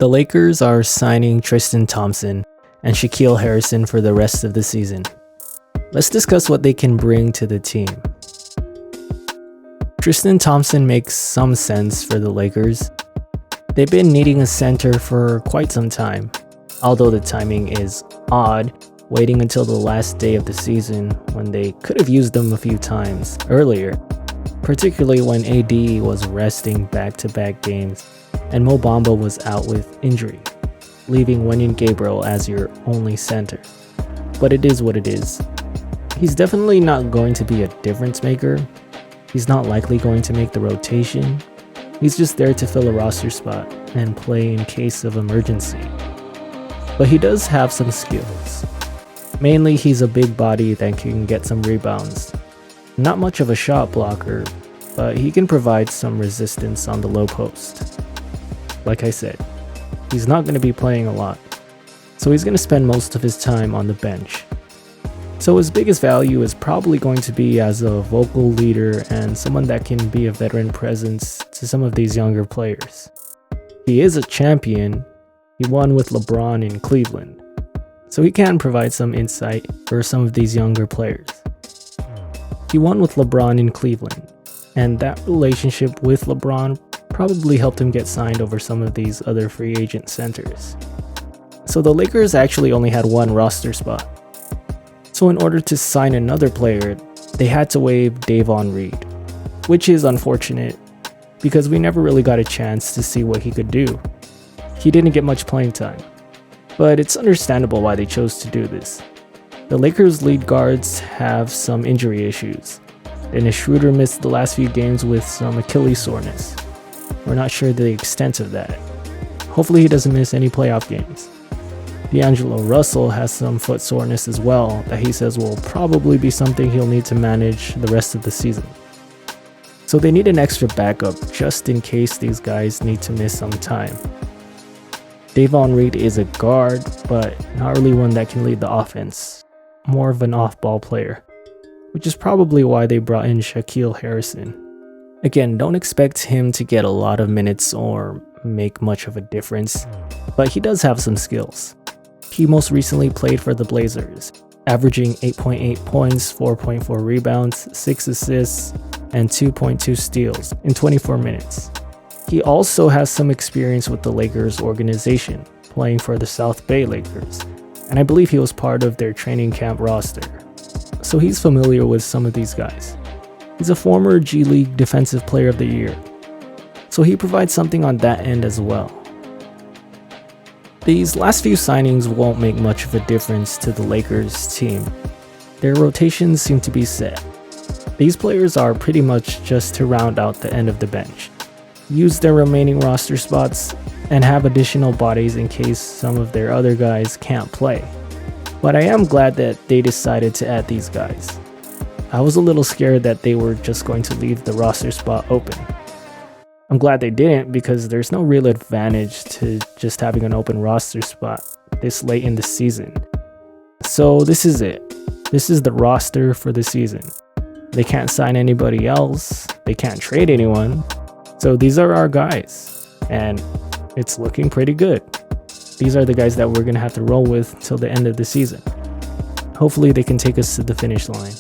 The Lakers are signing Tristan Thompson and Shaquille Harrison for the rest of the season. Let's discuss what they can bring to the team. Tristan Thompson makes some sense for the Lakers. They've been needing a center for quite some time, although the timing is odd, waiting until the last day of the season when they could have used them a few times earlier, particularly when AD was resting back-to-back games and Mo Bamba was out with injury, leaving Wenyen Gabriel as your only center. But it is what it is. He's definitely not going to be a difference maker. He's not likely going to make the rotation. He's just there to fill a roster spot and play in case of emergency. But he does have some skills. Mainly, he's a big body that can get some rebounds. Not much of a shot blocker, but he can provide some resistance on the low post. Like I said, he's not going to be playing a lot, so he's going to spend most of his time on the bench. So his biggest value is probably going to be as a vocal leader and someone that can be a veteran presence to some of these younger players. He is a champion. He won with Lebron in Cleveland, so he can provide some insight for some of these younger players. He won with LeBron in Cleveland, and that relationship with LeBron probably helped him get signed over some of these other free agent centers. So the Lakers actually only had one roster spot. So in order to sign another player, they had to waive Davon Reed, which is unfortunate because we never really got a chance to see what he could do. He didn't get much playing time, but it's understandable why they chose to do this. The Lakers' lead guards have some injury issues. Dennis Schroeder missed the last few games with some Achilles soreness. We're not sure the extent of that. Hopefully he doesn't miss any playoff games. D'Angelo Russell has some foot soreness as well that he says will probably be something he'll need to manage the rest of the season. So they need an extra backup just in case these guys need to miss some time. Davon Reed is a guard, but not really one that can lead the offense. More of an off-ball player, which is probably why they brought in Shaquille Harrison. Again, don't expect him to get a lot of minutes or make much of a difference, but he does have some skills. He most recently played for the Blazers, averaging 8.8 points, 4.4 rebounds, 6 assists, and 2.2 steals in 24 minutes. He also has some experience with the Lakers organization, playing for the South Bay Lakers, and I believe he was part of their training camp roster. So he's familiar with some of these guys. He's a former G League Defensive Player of the Year, so he provides something on that end as well. These last few signings won't make much of a difference to the Lakers team. Their rotations seem to be set. These players are pretty much just to round out the end of the bench, use their remaining roster spots, and have additional bodies in case some of their other guys can't play. But I am glad that they decided to add these guys. I was a little scared that they were just going to leave the roster spot open. I'm glad they didn't because there's no real advantage to just having an open roster spot this late in the season. So this is it. This is the roster for the season. They can't sign anybody else. They can't trade anyone. So these are our guys. And it's looking pretty good. These are the guys that we're going to have to roll with till the end of the season. Hopefully they can take us to the finish line.